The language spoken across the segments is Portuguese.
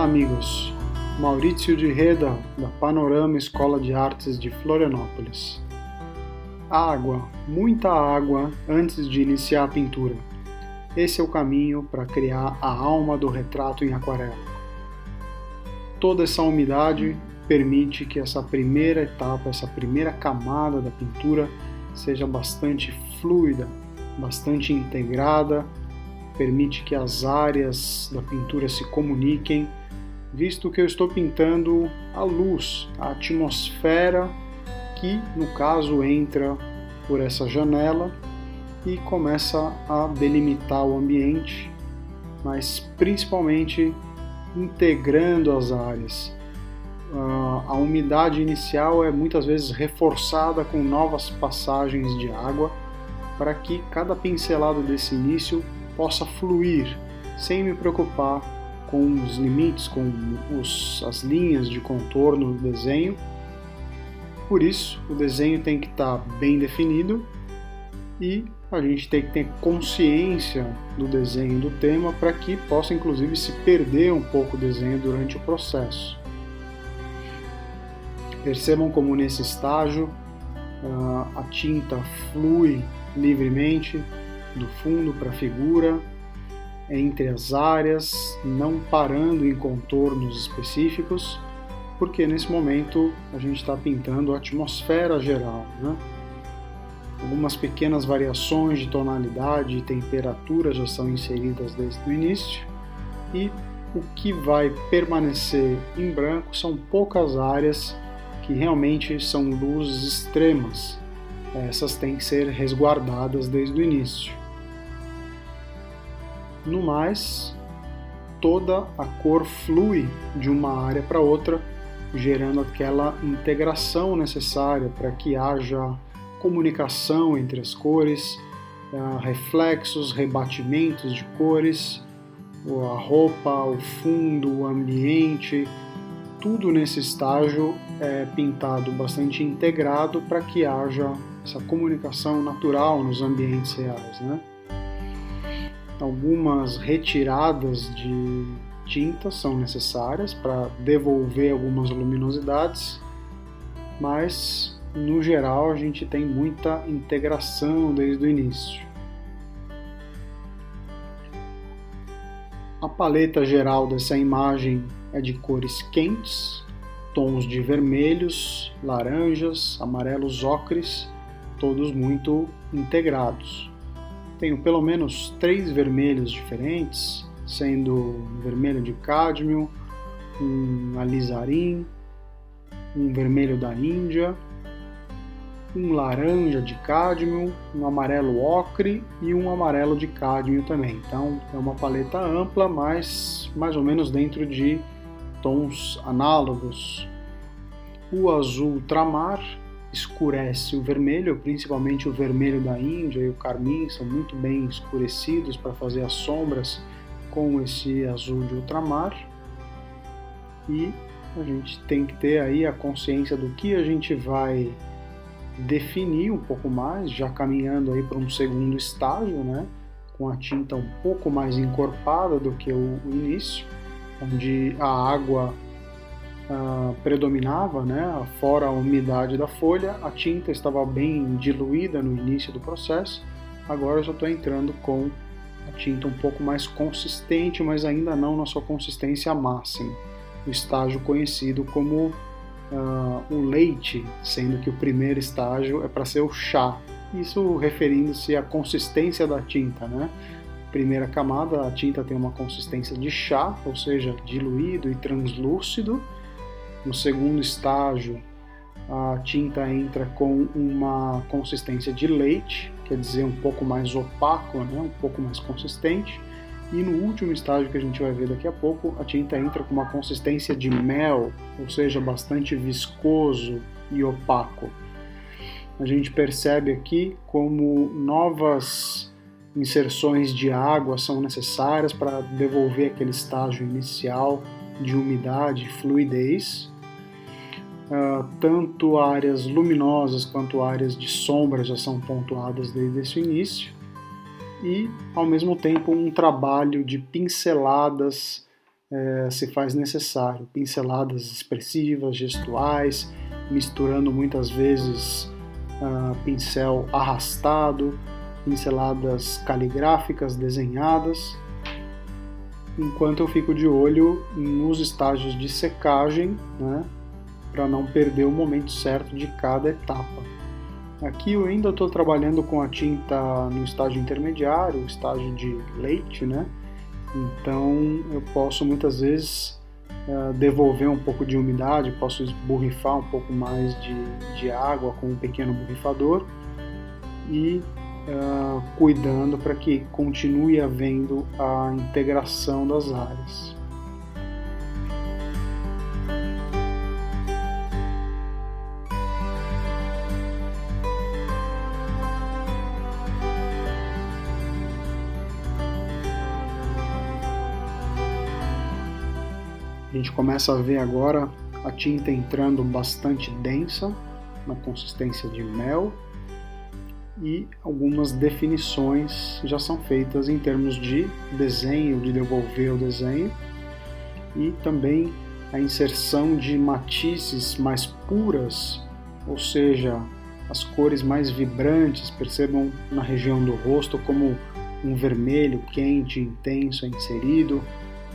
amigos, Maurício de Reda, da Panorama Escola de Artes de Florianópolis. Água, muita água antes de iniciar a pintura. Esse é o caminho para criar a alma do retrato em aquarela. Toda essa umidade permite que essa primeira etapa, essa primeira camada da pintura seja bastante fluida, bastante integrada, permite que as áreas da pintura se comuniquem, visto que eu estou pintando a luz, a atmosfera que, no caso, entra por essa janela e começa a delimitar o ambiente, mas principalmente integrando as áreas. A umidade inicial é muitas vezes reforçada com novas passagens de água para que cada pincelada desse início possa fluir, sem me preocupar com os limites, com as linhas de contorno do desenho. Por isso, o desenho tem que estar bem definido e a gente tem que ter consciência do desenho do tema para que possa inclusive se perder um pouco o desenho durante o processo. Percebam como nesse estágio a tinta flui livremente do fundo para a figura, entre as áreas, não parando em contornos específicos, porque nesse momento a gente está pintando a atmosfera geral, né? Algumas pequenas variações de tonalidade e temperatura já são inseridas desde o início, e o que vai permanecer em branco são poucas áreas que realmente são luzes extremas. Essas têm que ser resguardadas desde o início. No mais, toda a cor flui de uma área para outra, gerando aquela integração necessária para que haja comunicação entre as cores, reflexos, rebatimentos de cores, a roupa, o fundo, o ambiente, tudo nesse estágio é pintado bastante integrado para que haja essa comunicação natural nos ambientes reais, né? Algumas retiradas de tinta são necessárias para devolver algumas luminosidades, mas no geral a gente tem muita integração desde o início. A paleta geral dessa imagem é de cores quentes, tons de vermelhos, laranjas, amarelos ocres, todos muito integrados. Tenho pelo menos 3 vermelhos diferentes, sendo um vermelho de cádmio, um alizarim, um vermelho da Índia, um laranja de cádmio, um amarelo ocre e um amarelo de cádmio também. Então é uma paleta ampla, mas mais ou menos dentro de tons análogos. O azul ultramar escurece o vermelho, principalmente o vermelho da Índia e o carmim são muito bem escurecidos para fazer as sombras com esse azul de ultramar. E a gente tem que ter aí a consciência do que a gente vai definir um pouco mais, já caminhando aí para um segundo estágio, né, com a tinta um pouco mais encorpada do que o início, onde a água predominava, né, fora a umidade da folha, a tinta estava bem diluída no início do processo. Agora eu já estou entrando com a tinta um pouco mais consistente, mas ainda não na sua consistência máxima, o estágio conhecido como o leite, sendo que o primeiro estágio é para ser o chá, isso referindo-se à consistência da tinta, né? Primeira camada, a tinta tem uma consistência de chá, ou seja, diluído e translúcido. No segundo estágio, a tinta entra com uma consistência de leite, quer dizer, um pouco mais opaco, né? Um pouco mais consistente. E no último estágio que a gente vai ver daqui a pouco, a tinta entra com uma consistência de mel, ou seja, bastante viscoso e opaco. A gente percebe aqui como novas inserções de água são necessárias para devolver aquele estágio inicial de umidade e fluidez. Tanto áreas luminosas quanto áreas de sombra já são pontuadas desde esse início. E, ao mesmo tempo, um trabalho de pinceladas se faz necessário. Pinceladas expressivas, gestuais, misturando muitas vezes pincel arrastado, pinceladas caligráficas desenhadas, enquanto eu fico de olho nos estágios de secagem, né, para não perder o momento certo de cada etapa. Aqui eu ainda estou trabalhando com a tinta no estágio intermediário, o estágio de leite, né? Então eu posso muitas vezes devolver um pouco de umidade, posso esborrifar um pouco mais de água com um pequeno borrifador e cuidando para que continue havendo a integração das áreas. A gente começa a ver agora a tinta entrando bastante densa, na consistência de mel, e algumas definições já são feitas em termos de desenho, de devolver o desenho, e também a inserção de matizes mais puras, ou seja, as cores mais vibrantes. Percebam na região do rosto como um vermelho quente, intenso é inserido,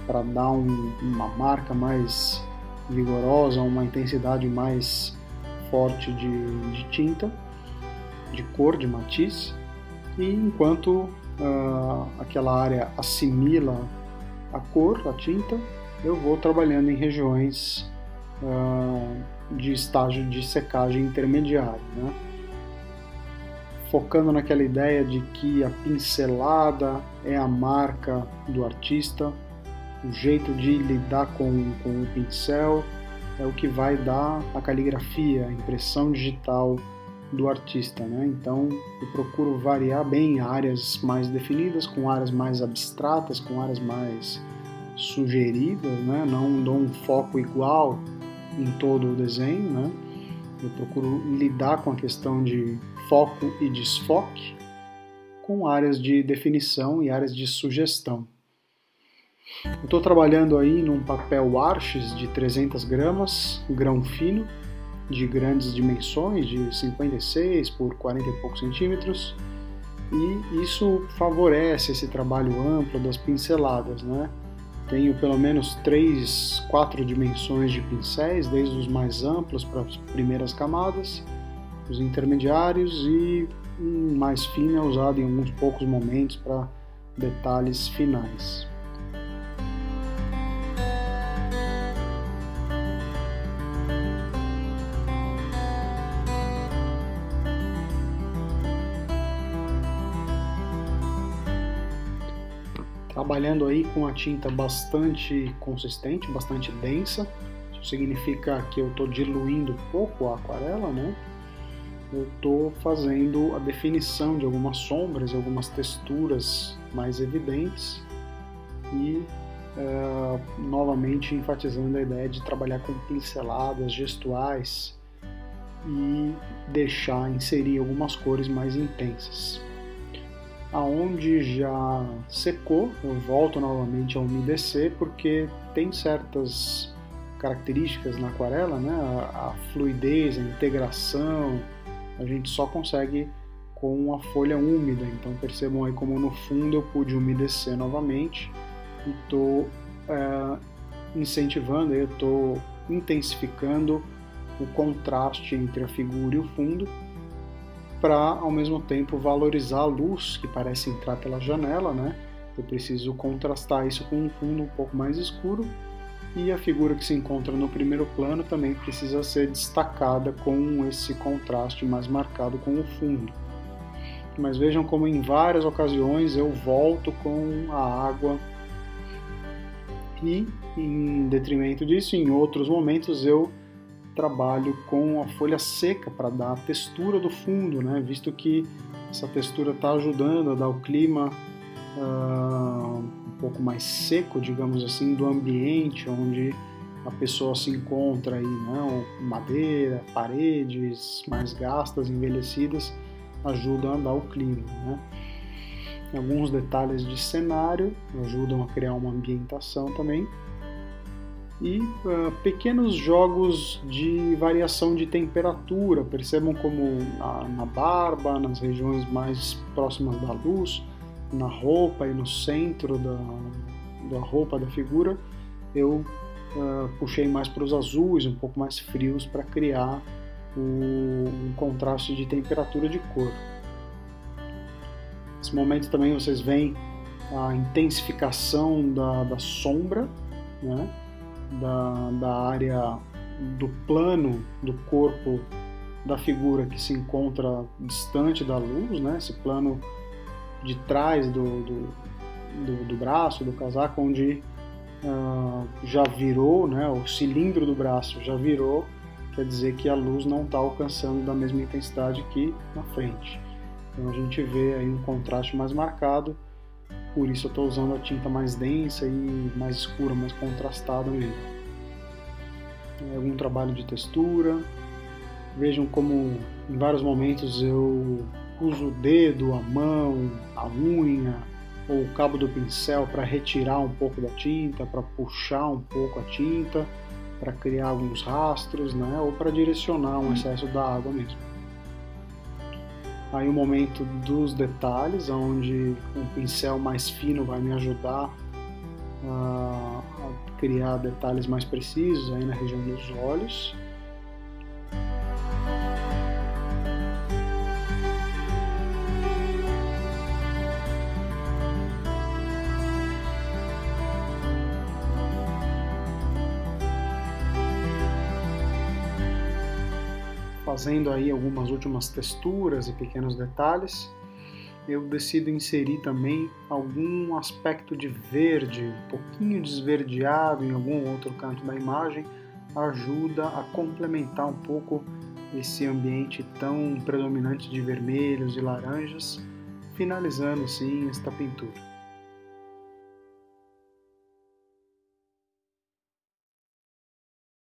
para dar uma marca mais vigorosa, uma intensidade mais forte de tinta, de cor, de matiz. E enquanto aquela área assimila a cor, a tinta, eu vou trabalhando em regiões de estágio de secagem intermediário, né? Focando naquela ideia de que a pincelada é a marca do artista, o jeito de lidar com o pincel é o que vai dar a caligrafia, a impressão digital do artista, né? Então eu procuro variar bem áreas mais definidas, com áreas mais abstratas, com áreas mais sugeridas, né? Não dou um foco igual em todo o desenho, né? Eu procuro lidar com a questão de foco e desfoque com áreas de definição e áreas de sugestão. Eu estou trabalhando aí num papel Arches de 300 gramas, grão fino, de grandes dimensões, de 56 por 40 e poucos centímetros, e isso favorece esse trabalho amplo das pinceladas, né? Tenho pelo menos 3, 4 dimensões de pincéis, desde os mais amplos para as primeiras camadas, os intermediários, e um mais fino é usado em alguns poucos momentos para detalhes finais. Trabalhando aí com a tinta bastante consistente, bastante densa. Isso significa que eu estou diluindo pouco a aquarela, né? Eu estou fazendo a definição de algumas sombras e algumas texturas mais evidentes e novamente enfatizando a ideia de trabalhar com pinceladas gestuais e inserir algumas cores mais intensas. Aonde já secou, eu volto novamente a umedecer, porque tem certas características na aquarela, né? A fluidez, a integração, a gente só consegue com a folha úmida. Então percebam aí como no fundo eu pude umedecer novamente e estou incentivando, eu estou intensificando o contraste entre a figura e o fundo, para ao mesmo tempo valorizar a luz que parece entrar pela janela, né? Eu preciso contrastar isso com um fundo um pouco mais escuro, e a figura que se encontra no primeiro plano também precisa ser destacada com esse contraste mais marcado com o fundo. Mas vejam como em várias ocasiões eu volto com a água e, em detrimento disso, em outros momentos eu trabalho com a folha seca para dar a textura do fundo, né? Visto que essa textura está ajudando a dar o clima um pouco mais seco, digamos assim, do ambiente onde a pessoa se encontra aí, né? Madeira, paredes mais gastas, envelhecidas, ajudam a dar o clima, né? Alguns detalhes de cenário ajudam a criar uma ambientação também, e pequenos jogos de variação de temperatura. Percebam como na barba, nas regiões mais próximas da luz, na roupa e no centro da roupa da figura, eu puxei mais para os azuis, um pouco mais frios, para criar um contraste de temperatura de cor. Nesse momento também vocês veem a intensificação da sombra, né? Da área do plano do corpo da figura que se encontra distante da luz, né? Esse plano de trás do braço, do casaco, onde já virou, né? O cilindro do braço já virou, quer dizer que a luz não está alcançando da mesma intensidade que na frente. Então a gente vê aí um contraste mais marcado. Por isso eu estou usando a tinta mais densa e mais escura, mais contrastada mesmo. Algum trabalho de textura. Vejam como em vários momentos eu uso o dedo, a mão, a unha ou o cabo do pincel para retirar um pouco da tinta, para puxar um pouco a tinta, para criar alguns rastros, né? Ou para direcionar um excesso da água mesmo. Aí o momento dos detalhes, onde um pincel mais fino vai me ajudar a criar detalhes mais precisos aí na região dos olhos. Fazendo aí algumas últimas texturas e pequenos detalhes, eu decido inserir também algum aspecto de verde, um pouquinho desverdeado em algum outro canto da imagem, ajuda a complementar um pouco esse ambiente tão predominante de vermelhos e laranjas, finalizando assim esta pintura.